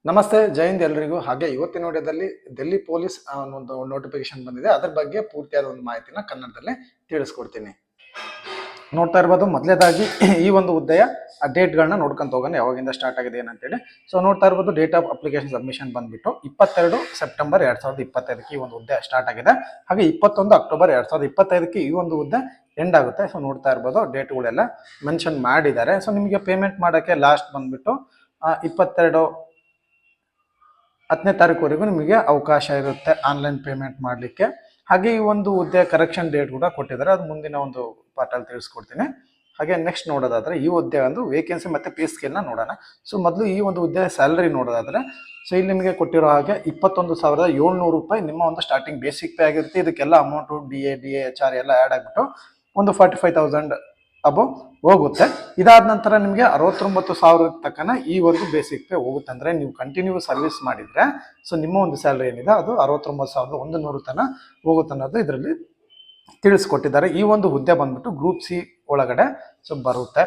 ನಮಸ್ತೆ, ಜೈಂದ್ ಎಲ್ರಿಗೂ. ಹಾಗೆ ಇವತ್ತಿನ ವಿಡಿಯೋದಲ್ಲಿ ಡೆಲ್ಲಿ ಪೊಲೀಸ್ ಒಂದು ನೋಟಿಫಿಕೇಶನ್ ಬಂದಿದೆ. ಅದ್ರ ಬಗ್ಗೆ ಪೂರ್ತಿಯಾದ ಒಂದು ಮಾಹಿತಿನ ಕನ್ನಡದಲ್ಲೇ ತಿಳಿಸ್ಕೊಡ್ತೀನಿ. ನೋಡ್ತಾ ಇರ್ಬೋದು, ಮೊದಲೇದಾಗಿ ಈ ಒಂದು ಹುದ್ದೆಯ ಡೇಟ್ಗಳನ್ನ ನೋಡ್ಕೊಂತ ಹೋಗೋಣ, ಯಾವಾಗಿಂದ ಸ್ಟಾರ್ಟ್ ಆಗಿದೆ ಏನಂತೇಳಿ. ಸೊ ನೋಡ್ತಾ ಇರ್ಬೋದು, ಡೇಟ್ ಆಫ್ ಅಪ್ಲಿಕೇಶನ್ ಸಬ್ಮಿಷನ್ ಬಂದ್ಬಿಟ್ಟು 22 ಸೆಪ್ಟೆಂಬರ್ 2025 ಈ ಒಂದು ಹುದ್ದೆ ಸ್ಟಾರ್ಟ್ ಆಗಿದೆ. ಹಾಗೆ 21 ಅಕ್ಟೋಬರ್ 2025 ಈ ಒಂದು ಹುದ್ದೆ ಎಂಡ್ ಆಗುತ್ತೆ. ಸೊ ನೋಡ್ತಾ ಇರ್ಬೋದು, ಡೇಟ್ಗಳೆಲ್ಲ ಮೆನ್ಷನ್ ಮಾಡಿದ್ದಾರೆ. ಸೊ ನಿಮಗೆ ಪೇಮೆಂಟ್ ಮಾಡೋಕ್ಕೆ ಲಾಸ್ಟ್ ಬಂದ್ಬಿಟ್ಟು 10ನೇ ತಾರೀಕುವರೆಗೂ ನಿಮಗೆ ಅವಕಾಶ ಇರುತ್ತೆ ಆನ್ಲೈನ್ ಪೇಮೆಂಟ್ ಮಾಡಲಿಕ್ಕೆ. ಹಾಗೆ ಈ ಒಂದು ಹುದ್ದೆ ಕರೆಕ್ಷನ್ ಡೇಟ್ ಕೂಡ ಕೊಟ್ಟಿದ್ದಾರೆ, ಅದು ಮುಂದಿನ ಒಂದು ಪಾರ್ಟಲ್ಲಿ ತಿಳಿಸ್ಕೊಡ್ತೀನಿ. ಹಾಗೆ ನೆಕ್ಸ್ಟ್ ನೋಡೋದಾದ್ರೆ ಈ ಹುದ್ದೆ ಒಂದು ವೇಕೆನ್ಸಿ ಮತ್ತು ಪೇ ಸ್ಕೇಲ್ನ ನೋಡೋಣ. ಸೊ ಮೊದಲು ಈ ಒಂದು ಹುದ್ದೆ ಸ್ಯಾಲರಿ ನೋಡೋದಾದ್ರೆ, ಸೊ ಇಲ್ಲಿ ನಿಮಗೆ ಕೊಟ್ಟಿರೋ ಹಾಗೆ 21,700 ರೂಪಾಯಿ ನಿಮ್ಮ ಒಂದು ಸ್ಟಾರ್ಟಿಂಗ್ ಬೇಸಿಕ್ ಪೇ ಆಗಿರುತ್ತೆ. ಇದಕ್ಕೆಲ್ಲ amount D A H R ಎಲ್ಲ ಆ್ಯಡ್ ಆಗಿಬಿಟ್ಟು ಒಂದು 45,000 ಅಬೌವ್ ಹೋಗುತ್ತೆ. ಇದಾದ ನಂತರ ನಿಮಗೆ 69,000 ತಕ್ಕನ ಈ ಒಂದು ಬೇಸಿಕ್ ಪೇ ಹೋಗುತ್ತೆ. ಅಂದರೆ ನೀವು ಕಂಟಿನ್ಯೂ ಸರ್ವಿಸ್ ಮಾಡಿದರೆ ಸೊ ನಿಮ್ಮ ಒಂದು ಸ್ಯಾಲರಿ ಏನಿದೆ ಅದು 69,100 ತನಕ ಹೋಗುತ್ತೆ ಅನ್ನೋದು ಇದರಲ್ಲಿ ತಿಳಿಸ್ಕೊಟ್ಟಿದ್ದಾರೆ. ಈ ಒಂದು ಹುದ್ದೆ ಬಂದ್ಬಿಟ್ಟು ಗ್ರೂಪ್ ಸಿ ಒಳಗಡೆ ಸೊ ಬರುತ್ತೆ.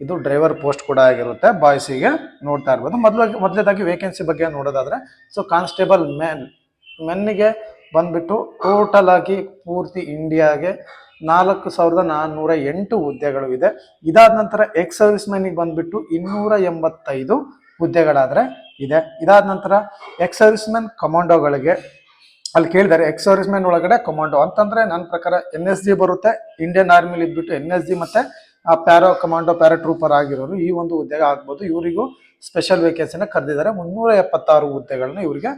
ಇದು ಡ್ರೈವರ್ ಪೋಸ್ಟ್ ಕೂಡ ಆಗಿರುತ್ತೆ ಬಾಯ್ಸಿಗೆ. ನೋಡ್ತಾ ಇರ್ಬೋದು, ಮೊದಲೇದಾಗಿ ವೇಕೆನ್ಸಿ ಬಗ್ಗೆ ನೋಡೋದಾದ್ರೆ, ಸೊ ಕಾನ್ಸ್ಟೇಬಲ್ ಮೆನ್ನಿಗೆ ಬಂದ್ಬಿಟ್ಟು ಟೋಟಲ್ ಆಗಿ ಪೂರ್ತಿ ಇಂಡಿಯಾಗೆ 4,408 ಹುದ್ದೆಗಳು ಇದೆ. ಇದಾದ ನಂತರ ಎಕ್ಸ್ ಸರ್ವಿಸ್ ಮ್ಯಾನಿಗೆ ಬಂದ್ಬಿಟ್ಟು 285 ಹುದ್ದೆಗಳಾದರೆ ಇದೆ. ಇದಾದ ನಂತರ ಎಕ್ಸ್ ಸರ್ವಿಸ್ ಮ್ಯಾನ್ ಕಮಾಂಡೋಗಳಿಗೆ ಅಲ್ಲಿ ಕೇಳಿದ್ದಾರೆ, ಎಕ್ಸ್ ಸರ್ವಿಸ್ ಮ್ಯಾನ್ ಒಳಗಡೆ ಕಮಾಂಡೋ ಅಂತಂದ್ರೆ ನನ್ನ ಪ್ರಕಾರ NSG ಬರುತ್ತೆ. ಇಂಡಿಯನ್ ಆರ್ಮಿಲಿ ಇದ್ಬಿಟ್ಟು NSG ಮತ್ತೆ ಪ್ಯಾರೋ ಕಮಾಂಡೋ ಪ್ಯಾರಾಟ್ರೂಪರ್ ಆಗಿರೋರು ಈ ಒಂದು ಹುದ್ದೆಗೆ ಆಗ್ಬೋದು. ಇವರಿಗೂ ಸ್ಪೆಷಲ್ ವೇಕೆನ್ಸಿನ ಕರೆದಿದ್ದಾರೆ. 376 ಹುದ್ದೆಗಳನ್ನ ಇವರಿಗೆ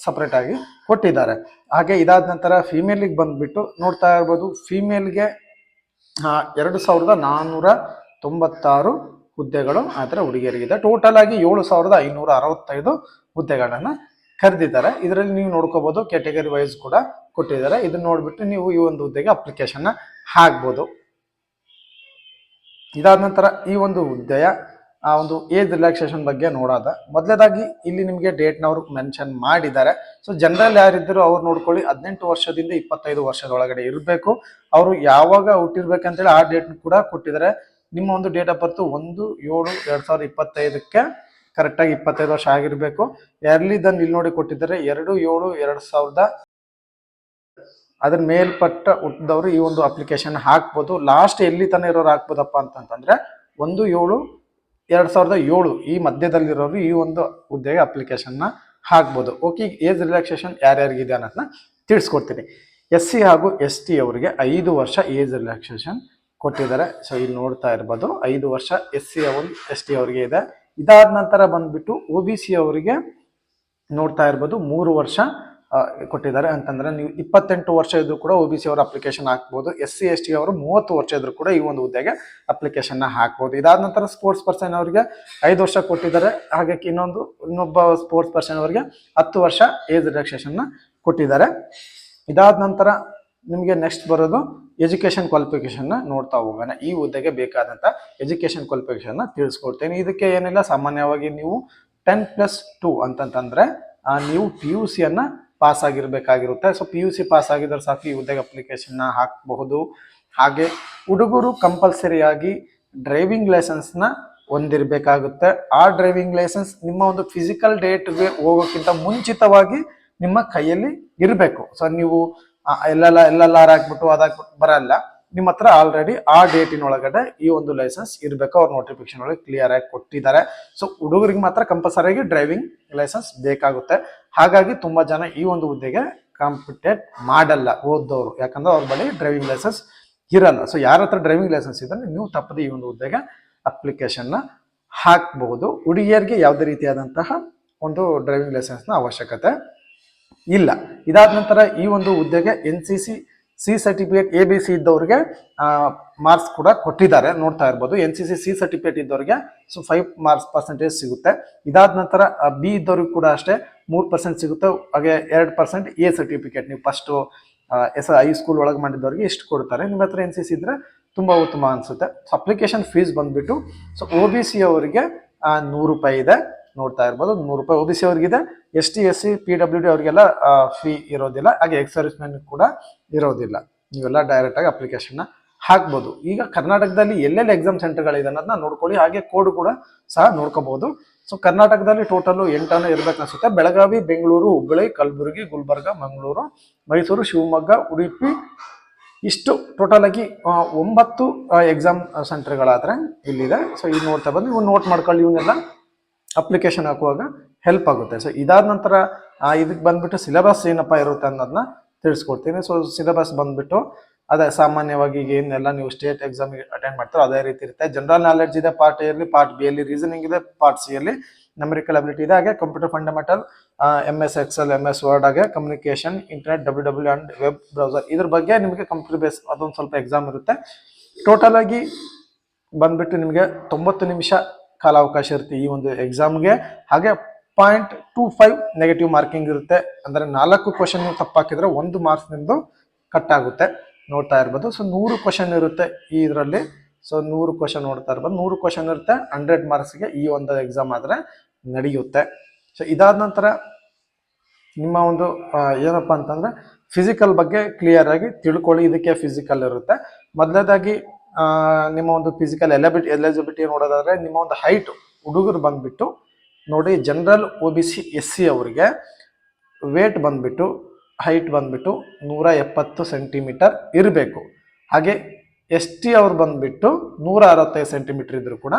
ಸಪ್ರೇಟ್ ಆಗಿ ಕೊಟ್ಟಿದ್ದಾರೆ. ಹಾಗೆ ಇದಾದ ನಂತರ ಫಿಮೇಲಿಗೆ ಬಂದ್ಬಿಟ್ಟು ನೋಡ್ತಾ ಇರ್ಬೋದು, ಫಿಮೇಲ್ಗೆ 2,496 ಹುದ್ದೆಗಳು ಆದರೆ ಹುಡುಗಿಯರಿಗಿದೆ. ಟೋಟಲ್ ಆಗಿ 7,565 ಹುದ್ದೆಗಳನ್ನ ಕರೆದಿದ್ದಾರೆ. ಇದರಲ್ಲಿ ನೀವು ನೋಡ್ಕೋಬಹುದು, ಕ್ಯಾಟಗರಿ ವೈಸ್ ಕೂಡ ಕೊಟ್ಟಿದ್ದಾರೆ. ಇದನ್ನ ನೋಡ್ಬಿಟ್ಟು ನೀವು ಈ ಒಂದು ಹುದ್ದೆಗೆ ಅಪ್ಲಿಕೇಶನ್ ಹಾಕ್ಬೋದು. ಇದಾದ ನಂತರ ಈ ಒಂದು ಹುದ್ದೆಯ ಒಂದು ಏಜ್ ರಿಲ್ಯಾಕ್ಸೇಷನ್ ಬಗ್ಗೆ ನೋಡೋದ, ಮೊದಲೇದಾಗಿ ಇಲ್ಲಿ ನಿಮಗೆ ಡೇಟ್ನವರು ಮೆನ್ಷನ್ ಮಾಡಿದ್ದಾರೆ. ಸೊ ಜನರಲ್ ಯಾರಿದ್ದರೂ ಅವ್ರು ನೋಡ್ಕೊಳ್ಳಿ, 18 ವರ್ಷದಿಂದ 25 ವರ್ಷದೊಳಗಡೆ ಇರಬೇಕು. ಅವರು ಯಾವಾಗ ಹುಟ್ಟಿರ್ಬೇಕಂತೇಳಿ ಆ ಡೇಟ್ ಕೂಡ ಕೊಟ್ಟಿದ್ದಾರೆ. ನಿಮ್ಮ ಒಂದು ಡೇಟ್ ಆಫ್ ಬರ್ತ್ 1/7/2025ಕ್ಕೆ ಕರೆಕ್ಟಾಗಿ 25 ವರ್ಷ ಆಗಿರಬೇಕು. ಎರ್ಲಿದನ್ನು ಇಲ್ಲಿ ನೋಡಿ ಕೊಟ್ಟಿದ್ದಾರೆ 2/7/2000. ಅದ್ರ ಮೇಲ್ಪಟ್ಟ ಹುಟ್ಟಿದವರು ಈ ಒಂದು ಅಪ್ಲಿಕೇಶನ್ ಹಾಕ್ಬೋದು. ಲಾಸ್ಟ್ ಎಲ್ಲಿ ತನಕ ಇರೋರು ಹಾಕ್ಬೋದಪ್ಪ ಅಂತಂತಂದ್ರೆ 1/7/2007 ಈ ಮಧ್ಯದಲ್ಲಿರೋರು ಈ ಒಂದು ಹುದ್ದೆಗೆ ಅಪ್ಲಿಕೇಶನ್ನ ಹಾಕ್ಬೋದು. ಓಕೆ, ಏಜ್ ರಿಲ್ಯಾಕ್ಸೇಷನ್ ಯಾರ್ಯಾರಿಗಿದೆ ಅನ್ನೋದನ್ನ ತಿಳಿಸ್ಕೊಡ್ತೀನಿ. SC ಹಾಗೂ ST ಅವರಿಗೆ 5 ವರ್ಷ ಏಜ್ ರಿಲ್ಯಾಕ್ಸೇಷನ್ ಕೊಟ್ಟಿದ್ದಾರೆ. ಸೊ ಇಲ್ಲಿ ನೋಡ್ತಾ ಇರ್ಬೋದು, 5 ವರ್ಷ SC ST ಅವರಿಗೆ ಇದೆ. ಇದಾದ ನಂತರ ಬಂದ್ಬಿಟ್ಟು OBC ಅವರಿಗೆ ನೋಡ್ತಾ ಇರ್ಬೋದು 3 ವರ್ಷ ಕೊಟ್ಟಿದ್ದಾರೆ. ಅಂತಂದ್ರೆ ನೀವು 28 ವರ್ಷ ಇದ್ರೂ ಕೂಡ OBC ಅವರ ಅಪ್ಲಿಕೇಶನ್ ಹಾಕ್ಬೋದು. SC ST ಅವರು 30 ವರ್ಷ ಇದ್ರೂ ಕೂಡ ಈ ಒಂದು ಹುದ್ದೆಗೆ ಅಪ್ಲಿಕೇಶನ್ ಹಾಕ್ಬೋದು. ಇದಾದ ನಂತರ ಸ್ಪೋರ್ಟ್ಸ್ ಪರ್ಸನ್ ಅವರಿಗೆ 5 ವರ್ಷ ಕೊಟ್ಟಿದ್ದಾರೆ. ಹಾಗೆ ಇನ್ನೊಬ್ಬ ಸ್ಪೋರ್ಟ್ಸ್ ಪರ್ಸನ್ ಅವರಿಗೆ 10 ವರ್ಷ ಏಜ್ ರಿಲ್ಯಾಕ್ಸೇಷನ್ ಕೊಟ್ಟಿದ್ದಾರೆ. ಇದಾದ ನಂತರ ನಿಮಗೆ ನೆಕ್ಸ್ಟ್ ಬರೋದು ಎಜುಕೇಶನ್ ಕ್ವಾಲಿಫಿಕೇಶನ್ ನೋಡ್ತಾ ಹೋಗೋಣ. ಈ ಹುದ್ದೆಗೆ ಬೇಕಾದಂತ ಎಜುಕೇಶನ್ ಕ್ವಾಲಿಫಿಕೇಶನ್ ತಿಳಿಸ್ಕೊಡ್ತೇನೆ. ಇದಕ್ಕೆ ಏನಿಲ್ಲ, ಸಾಮಾನ್ಯವಾಗಿ ನೀವು 10+2 ಅಂತಂತಂದ್ರೆ ನೀವು PUC ಅನ್ನ ಪಾಸ್ ಆಗಿರ್ಬೇಕಾಗಿರುತ್ತೆ. ಸೊ PUC ಪಾಸ್ ಆಗಿದ್ರೆ ಸಾಕು ಈ ಹುದ್ದೆಗೆ ಅಪ್ಲಿಕೇಶನ್ ಹಾಕಬಹುದು. ಹಾಗೆ ಹುಡುಗರು ಕಂಪಲ್ಸರಿಯಾಗಿ ಡ್ರೈವಿಂಗ್ ಲೈಸೆನ್ಸ್ನ ಹೊಂದಿರಬೇಕಾಗುತ್ತೆ. ಆ ಡ್ರೈವಿಂಗ್ ಲೈಸೆನ್ಸ್ ನಿಮ್ಮ ಒಂದು ಫಿಸಿಕಲ್ ಡೇಟ್ಗೆ ಹೋಗೋಕ್ಕಿಂತ ಮುಂಚಿತವಾಗಿ ನಿಮ್ಮ ಕೈಯಲ್ಲಿ ಇರಬೇಕು. ಸೊ ನೀವು LLR ಹಾಕ್ಬಿಟ್ಟು ಅದಾಕ್ಬಿಟ್ಟು ಬರಲ್ಲ. ನಿಮ್ಮ ಹತ್ರ ಆಲ್ರೆಡಿ ಆ ಡೇಟಿನೊಳಗಡೆ ಈ ಒಂದು ಲೈಸೆನ್ಸ್ ಇರಬೇಕು. ಅವ್ರ ನೋಟಿಫಿಕೇಶನ್ ಒಳಗೆ ಕ್ಲಿಯರ್ ಆಗಿ ಕೊಟ್ಟಿದ್ದಾರೆ. ಸೊ ಹುಡುಗರಿಗೆ ಮಾತ್ರ ಕಂಪಲ್ಸರಿಯಾಗಿ ಡ್ರೈವಿಂಗ್ ಲೈಸೆನ್ಸ್ ಬೇಕಾಗುತ್ತೆ. ಹಾಗಾಗಿ ತುಂಬಾ ಜನ ಈ ಒಂದು ಹುದ್ದೆಗೆ ಕಾಂಪಿಟೇಟ್ ಮಾಡಲ್ಲ ಓದೋರು, ಯಾಕಂದ್ರೆ ಅವ್ರ ಬಳಿ ಡ್ರೈವಿಂಗ್ ಲೈಸೆನ್ಸ್ ಇರಲ್ಲ. ಸೊ ಯಾರ ಹತ್ರ ಡ್ರೈವಿಂಗ್ ಲೈಸೆನ್ಸ್ ಇದ್ರೆ ನೀವು ತಪ್ಪದೆ ಈ ಒಂದು ಹುದ್ದೆಗೆ ಅಪ್ಲಿಕೇಶನ್ ಹಾಕಬಹುದು. ಹುಡುಗಿಯರಿಗೆ ಯಾವುದೇ ರೀತಿಯಾದಂತಹ ಒಂದು ಡ್ರೈವಿಂಗ್ ಲೈಸೆನ್ಸ್ನ ಅವಶ್ಯಕತೆ ಇಲ್ಲ. ಇದಾದ ನಂತರ ಈ ಒಂದು ಹುದ್ದೆಗೆ NCC C ಸರ್ಟಿಫಿಕೇಟ್ ABC ಇದ್ದವ್ರಿಗೆ ಮಾರ್ಕ್ಸ್ ಕೂಡ ಕೊಟ್ಟಿದ್ದಾರೆ. ನೋಡ್ತಾ ಇರ್ಬೋದು, NCC C ಸರ್ಟಿಫಿಕೇಟ್ ಇದ್ದವ್ರಿಗೆ ಸೊ 5 ಮಾರ್ಕ್ಸ್ ಸಿಗುತ್ತೆ. ಇದಾದ ನಂತರ B ಇದ್ದವ್ರಿಗೆ ಕೂಡ ಅಷ್ಟೇ 3% ಸಿಗುತ್ತೆ. ಹಾಗೆ 2% A ಸರ್ಟಿಫಿಕೇಟ್ ನೀವು ಫಸ್ಟ್ ಹೈಸ್ಕೂಲ್ ಒಳಗೆ ಮಾಡಿದವ್ರಿಗೆ ಇಷ್ಟು ಕೊಡ್ತಾರೆ. ನಿಮ್ಮ ಹತ್ರ NCC ಇದ್ರೆ ತುಂಬಾ ಉತ್ತಮ ಅನ್ಸುತ್ತೆ. ಸೊ ಅಪ್ಲಿಕೇಶನ್ ಫೀಸ್ ಬಂದ್ಬಿಟ್ಟು ಸೊ OBC ಅವರಿಗೆ 100 ರೂಪಾಯಿ ಇದೆ. ನೋಡ್ತಾ ಇರ್ಬೋದು, 100 ರೂಪಾಯಿ OBC ಅವ್ರಿಗಿದೆ. ST SC PWD ಅವರಿಗೆಲ್ಲ ಫೀ ಇರೋದಿಲ್ಲ. ಹಾಗೆ ಎಕ್ಸ್ ಸರ್ವಿಸ್ ಮ್ಯಾನ್ ಕೂಡ ಇರೋದಿಲ್ಲ. ನೀವೆಲ್ಲ ಡೈರೆಕ್ಟ್ ಆಗಿ ಅಪ್ಲಿಕೇಶನ್ ಹಾಕ್ಬೋದು. ಈಗ ಕರ್ನಾಟಕದಲ್ಲಿ ಎಲ್ಲೆಲ್ಲಿ ಎಕ್ಸಾಮ್ ಸೆಂಟರ್ಗಳಿದೆ ಅನ್ನೋದನ್ನ ನೋಡ್ಕೊಳ್ಳಿ, ಹಾಗೆ ಕೋಡ್ ಕೂಡ ಸಹ ನೋಡ್ಕೋಬಹುದು. ಸೊ ಕರ್ನಾಟಕದಲ್ಲಿ ಟೋಟಲ್ 8 ಇರ್ಬೇಕು ಅನ್ಸುತ್ತೆ. ಬೆಳಗಾವಿ, ಬೆಂಗಳೂರು, ಹುಬ್ಬಳ್ಳಿ, ಕಲಬುರಗಿ, ಗುಲ್ಬರ್ಗ, ಮಂಗಳೂರು, ಮೈಸೂರು, ಶಿವಮೊಗ್ಗ, ಉಡುಪಿ, ಇಷ್ಟು ಟೋಟಲ್ ಆಗಿ 9 ಎಕ್ಸಾಮ್ ಸೆಂಟರ್ಗಳಾದ್ರೆ ಇಲ್ಲಿದೆ. ಸೊ ಇದು ನೋಡ್ತಾ ಬಂದು ಇವು ನೋಟ್ ಮಾಡ್ಕೊಳ್ಳಿ, ಇವನ್ನೆಲ್ಲ ಅಪ್ಲಿಕೇಶನ್ ಹಾಕುವಾಗ ಹೆಲ್ಪ್ ಆಗುತ್ತೆ. ಸೊ ಇದಾದ ನಂತರ ಇದಕ್ಕೆ ಬಂದ್ಬಿಟ್ಟು ಸಿಲೆಬಸ್ ಏನಪ್ಪ ಇರುತ್ತೆ ಅನ್ನೋದನ್ನ ತಿಳಿಸ್ಕೊಡ್ತೀನಿ. ಸೊ ಸಿಲೆಬಸ್ ಬಂದ್ಬಿಟ್ಟು ಅದೇ ಸಾಮಾನ್ಯವಾಗಿ ಈಗ ಏನೆಲ್ಲ ನೀವು ಸ್ಟೇಟ್ ಎಕ್ಸಾಮಿಗೆ ಅಟೆಂಡ್ ಮಾಡ್ತಾರೋ ಅದೇ ರೀತಿ ಇರುತ್ತೆ. ಜನರಲ್ ನಾಲೆಡ್ಜ್ ಇದೆ ಪಾರ್ಟ್ ಎ ಯಲ್ಲಿ, ಪಾರ್ಟ್ ಬಿ ಯಲ್ಲಿ ರೀಸನಿಂಗ್ ಇದೆ, ಪಾರ್ಟ್ ಸಿ ಯಲ್ಲಿ ನ್ಯೂಮರಿಕಲ್ ಅಬಿಲಿಟಿ ಇದೆ, ಹಾಗೆ computer fundamental, MS Excel, MS Word, ಹಾಗೆ communication, internet, WW and web browser, ಇದ್ರ ಬಗ್ಗೆ ನಿಮಗೆ ಕಂಪ್ಯೂಟರ್ ಬೇಸ್ ಅದೊಂದು ಸ್ವಲ್ಪ ಎಕ್ಸಾಮ್ ಇರುತ್ತೆ. ಟೋಟಲ್ ಆಗಿ ಬಂದ್ಬಿಟ್ಟು ನಿಮಗೆ 90 ನಿಮಿಷ ಕಾಲಾವಕಾಶ ಇರುತ್ತೆ ಈ ಒಂದು ಎಕ್ಸಾಮ್ಗೆ. ಹಾಗೆ 0.25 ನೆಗೆಟಿವ್ ಮಾರ್ಕಿಂಗ್ ಇರುತ್ತೆ. ಅಂದರೆ 4 ಕ್ವಶನ್ ನೀವು ತಪ್ಪಾಕಿದ್ರೆ 1 ಮಾರ್ಕ್ಸ್ ನಿಮ್ದು ಕಟ್ ಆಗುತ್ತೆ. ನೋಡ್ತಾ ಇರ್ಬೋದು. ಸೊ 100 ಕ್ವಶನ್ ಇರುತ್ತೆ ಈ ಇದರಲ್ಲಿ. ಸೊ 100 ಕ್ವಶನ್ ನೋಡ್ತಾ ಇರ್ಬೋದು. 100 ಕ್ವಶನ್ ಇರುತ್ತೆ. 100 ಮಾರ್ಕ್ಸ್ಗೆ ಈ ಒಂದು ಎಕ್ಸಾಮ್ ಆದರೆ ನಡೆಯುತ್ತೆ. ಸೊ ಇದಾದ ನಂತರ ನಿಮ್ಮ ಒಂದು ಏನಪ್ಪ ಅಂತಂದ್ರೆ ಫಿಸಿಕಲ್ ಬಗ್ಗೆ ಕ್ಲಿಯರ್ ಆಗಿ ತಿಳ್ಕೊಳ್ಳಿ. ಇದಕ್ಕೆ ಫಿಸಿಕಲ್ ಇರುತ್ತೆ. ಮೊದಲನೇದಾಗಿ ನಿಮ್ಮ ಒಂದು ಫಿಸಿಕಲ್ ಎಲಿಜಿಬಿಲಿಟಿ ನೋಡೋದಾದ್ರೆ ನಿಮ್ಮ ಒಂದು ಹೈಟ್, ಹುಡುಗರು ಬಂದ್ಬಿಟ್ಟು ನೋಡಿ, ಜನರಲ್ OBC SC ಅವರಿಗೆ ವೇಟ್ ಬಂದ್ಬಿಟ್ಟು ಹೈಟ್ ಬಂದ್ಬಿಟ್ಟು 170 ಸೆಂಟಿಮೀಟರ್ ಇರಬೇಕು. ಹಾಗೆ ST ಅವ್ರು ಬಂದ್ಬಿಟ್ಟು 165 ಸೆಂಟಿಮೀಟರ್ ಇದ್ರು ಕೂಡ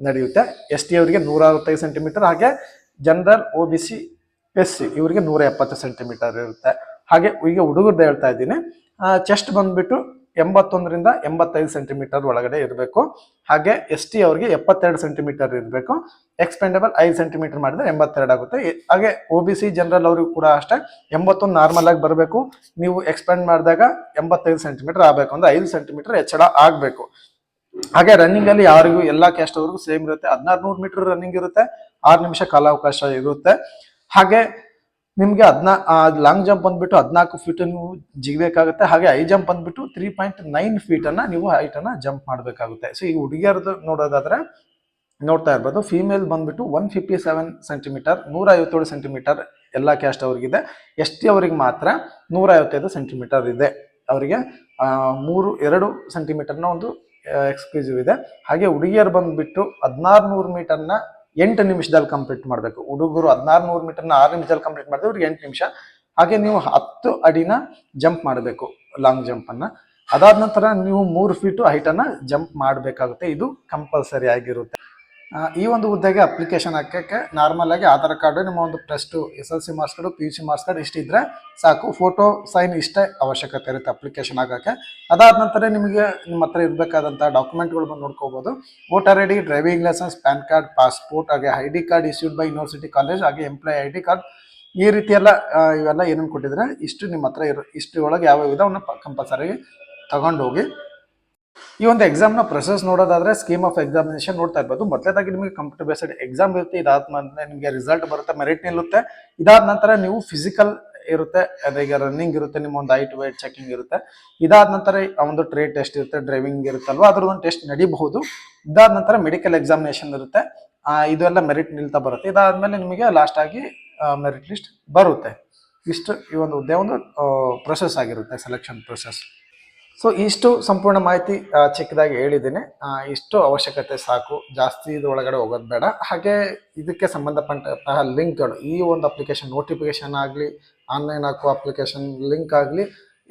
ನಡೆಯುತ್ತೆ. ST ಅವರಿಗೆ 165 ಸೆಂಟಿಮೀಟರ್, ಹಾಗೆ ಜನರಲ್ OBC SC ಇವರಿಗೆ 170 ಸೆಂಟಿಮೀಟರ್ ಇರುತ್ತೆ. ಹಾಗೆ ಈಗ ಹುಡುಗರ್ದು ಹೇಳ್ತಾ ಇದ್ದೀನಿ. ಚೆಸ್ಟ್ ಬಂದ್ಬಿಟ್ಟು 81ರಿಂದ 85 ಸೆಂಟಿಮೀಟರ್ ಒಳಗಡೆ ಇರಬೇಕು. ಹಾಗೆ ST ಅವರಿಗೆ 72 ಸೆಂಟಿಮೀಟರ್ ಇರಬೇಕು. ಎಕ್ಸ್ಪೆಂಡಬಲ್ 5 ಸೆಂಟಿಮೀಟರ್ ಮಾಡಿದ್ರೆ 82 ಆಗುತ್ತೆ. ಹಾಗೆ OBC ಜನರಲ್ ಅವ್ರಿಗೂ ಕೂಡ ಅಷ್ಟೇ 81 ನಾರ್ಮಲ್ ಆಗಿ ಬರಬೇಕು. ನೀವು ಎಕ್ಸ್ಪೆಂಡ್ ಮಾಡಿದಾಗ 85 ಸೆಂಟಿಮೀಟರ್ ಆಗಬೇಕು, ಅಂದ್ರೆ 5 ಸೆಂಟಿಮೀಟರ್ ಹೆಚ್ಚಳ ಆಗಬೇಕು. ಹಾಗೆ ರನ್ನಿಂಗ್ ಅಲ್ಲಿ ಯಾರಿಗೂ ಎಲ್ಲಾ ಕ್ಯಾಸ್ಟ್ ಅವ್ರಿಗೂ ಸೇಮ್ ಇರುತ್ತೆ. 1600 ಮೀಟರ್ ರನ್ನಿಂಗ್ ಇರುತ್ತೆ. 6 ನಿಮಿಷ ಕಾಲಾವಕಾಶ ಇರುತ್ತೆ. ಹಾಗೆ ನಿಮ್ಗೆ ಲಾಂಗ್ ಜಂಪ್ ಬಂದ್ಬಿಟ್ಟು 14 ಫೀಟ್ ನೀವು ಜಿಗಬೇಕಾಗುತ್ತೆ. ಹಾಗೆ ಹೈ ಜಂಪ್ ಬಂದ್ಬಿಟ್ಟು 3.9 ಫೀಟ್ ಅನ್ನ ನೀವು ಹೈಟ್ ಅನ್ನ ಜಂಪ್ ಮಾಡಬೇಕಾಗುತ್ತೆ. ಸೊ ಈ ಹುಡುಗಿಯರದು ನೋಡೋದಾದ್ರೆ ನೋಡ್ತಾ ಇರ್ಬೋದು. ಫೀಮೇಲ್ ಬಂದ್ಬಿಟ್ಟು 157 ಸೆಂಟಿಮೀಟರ್, 157 ಸೆಂಟಿಮೀಟರ್ ಎಲ್ಲ ಕ್ಯಾಸ್ಟ್ ಅವ್ರಿಗಿದೆ. ST ಅವ್ರಿಗೆ ಮಾತ್ರ 155 ಸೆಂಟಿಮೀಟರ್ ಇದೆ. ಅವರಿಗೆ 2 ಸೆಂಟಿಮೀಟರ್ನ ಒಂದು ಎಕ್ಸ್ಕ್ಲೂಸಿವ್ ಇದೆ. ಹಾಗೆ ಹುಡುಗಿಯರು ಬಂದ್ಬಿಟ್ಟು 1600 ಮೀಟರ್ನ 8 ನಿಮಿಷದಲ್ಲಿ ಕಂಪ್ಲೀಟ್ ಮಾಡಬೇಕು. ಹುಡುಗರು 1600 ಮೀಟರ್ನ 6 ನಿಮಿಷದಲ್ಲಿ ಕಂಪ್ಲೀಟ್ ಮಾಡಿದ್ರೆ ಅವ್ರಿಗೆ 8 ನಿಮಿಷ. ಹಾಗೆ ನೀವು 10 ಅಡಿನ ಜಂಪ್ ಮಾಡಬೇಕು, ಲಾಂಗ್ ಜಂಪ್ ಅನ್ನ. ಅದಾದ ನಂತರ ನೀವು 3 ಫೀಟ್ ಹೈಟ್ ಅನ್ನ ಜಂಪ್ ಮಾಡಬೇಕಾಗುತ್ತೆ. ಇದು ಕಂಪಲ್ಸರಿ ಆಗಿರುತ್ತೆ. ಈ ಒಂದು ಹುದ್ದೆಗೆ ಅಪ್ಲಿಕೇಶನ್ ಹಾಕಕ್ಕೆ ನಾರ್ಮಲ್ ಆಗಿ ಆಧಾರ್ ಕಾರ್ಡ್, ನಿಮ್ಮ ಒಂದು +2 SSLC marks card, PUC marks card ಇಷ್ಟಿದ್ರೆ ಸಾಕು. ಫೋಟೋ ಸೈನ್ ಇಷ್ಟೇ ಅವಶ್ಯಕತೆ ಇರುತ್ತೆ ಅಪ್ಲಿಕೇಶನ್ ಹಾಕಕ್ಕೆ. ಅದಾದ ನಂತರ ನಿಮಗೆ ನಿಮ್ಮ ಹತ್ರ ಇರಬೇಕಾದಂಥ ಡಾಕ್ಯುಮೆಂಟ್ಗಳು ಬಂದು ನೋಡ್ಕೋಬಹುದು. Voter ID, driving licence, PAN card, passport, ಹಾಗೆ ID card issued by university college, ಹಾಗೆ ಎಂಪ್ಲಾಯ್ ID ಕಾರ್ಡ್, ಈ ರೀತಿ ಎಲ್ಲ ಇವೆಲ್ಲ ಏನೇನು ಕೊಟ್ಟಿದ್ರೆ ಇಷ್ಟು ನಿಮ್ಮ ಹತ್ರ ಇಷ್ಟು ಒಳಗೆ ಯಾವ ಇದೆ ಅವನ್ನ ಕಂಪಲ್ಸರಿ ತಗೊಂಡೋಗಿ. ಈ ಒಂದು ಎಕ್ಸಾಮ್ನ ಪ್ರೊಸೆಸ್ ನೋಡೋದಾದ್ರೆ ಸ್ಕೀಮ್ ಆಫ್ ಎಕ್ಸಾಮಿನೇಷನ್ ನೋಡ್ತಾ ಇರ್ಬೋದು. ಮೊದಲೇದಾಗಿ ನಿಮಗೆ ಕಂಪ್ಯೂಟರ್ ಬೇಸ್ಡ್ ಎಕ್ಸಾಮ್ ಇರುತ್ತೆ. ಇದಾದ್ಮೇಲೆ ನಿಮಗೆ ರಿಸಲ್ಟ್ ಬರುತ್ತೆ, ಮೆರಿಟ್ ನಿಲ್ಲುತ್ತೆ. ಇದಾದ ನಂತರ ನೀವು ಫಿಸಿಕಲ್ ಇರುತ್ತೆ, ಈಗ ರನ್ನಿಂಗ್ ಇರುತ್ತೆ, ನಿಮ್ಮ ಒಂದು ಹೈಟ್ ವೇಟ್ ಚೆಕಿಂಗ್ ಇರುತ್ತೆ. ಇದಾದ ನಂತರ ಒಂದು ಟ್ರೇಡ್ ಟೆಸ್ಟ್ ಇರುತ್ತೆ, ಡ್ರೈವಿಂಗ್ ಇರುತ್ತಲ್ವಾ ಅದ್ರದ್ದೊಂದು ಟೆಸ್ಟ್ ನಡಿಬಹುದು. ಇದಾದ ನಂತರ ಮೆಡಿಕಲ್ ಎಕ್ಸಾಮಿನೇಷನ್ ಇರುತ್ತೆ. ಇದೆಲ್ಲ ಮೆರಿಟ್ ನಿಲ್ತಾ ಬರುತ್ತೆ. ಇದಾದ್ಮೇಲೆ ನಿಮಗೆ ಲಾಸ್ಟ್ ಆಗಿ ಮೆರಿಟ್ ಲಿಸ್ಟ್ ಬರುತ್ತೆ. ಇಷ್ಟು ಈ ಒಂದು ಹುದ್ದೆ ಒಂದು ಪ್ರೊಸೆಸ್ ಆಗಿರುತ್ತೆ, ಸೆಲೆಕ್ಷನ್ ಪ್ರೊಸೆಸ್. ಸೊ ಇಷ್ಟು ಸಂಪೂರ್ಣ ಮಾಹಿತಿ ಚಿಕ್ಕದಾಗಿ ಹೇಳಿದ್ದೀನಿ. ಇಷ್ಟು ಅವಶ್ಯಕತೆ ಸಾಕು, ಜಾಸ್ತಿ ಒಳಗಡೆ ಹೋಗೋದು ಬೇಡ. ಹಾಗೆ ಇದಕ್ಕೆ ಸಂಬಂಧಪಟ್ಟಂತಹ ಲಿಂಕ್ಗಳು, ಈ ಒಂದು ಅಪ್ಲಿಕೇಶನ್ ನೋಟಿಫಿಕೇಶನ್ ಆಗಲಿ, ಆನ್ಲೈನ್ ಹಾಕೋ ಅಪ್ಲಿಕೇಶನ್ ಲಿಂಕ್ ಆಗಲಿ,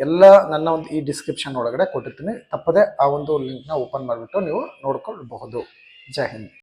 ಎಲ್ಲ ನನ್ನ ಒಂದು ಈ ಡಿಸ್ಕ್ರಿಪ್ಷನ್ ಒಳಗಡೆ ಕೊಟ್ಟಿರ್ತೀನಿ. ತಪ್ಪದೆ ಆ ಒಂದು ಲಿಂಕ್ನ ಓಪನ್ ಮಾಡಿಬಿಟ್ಟು ನೀವು ನೋಡ್ಕೊಳ್ಬಹುದು. ಜೈ ಹಿಂದ್.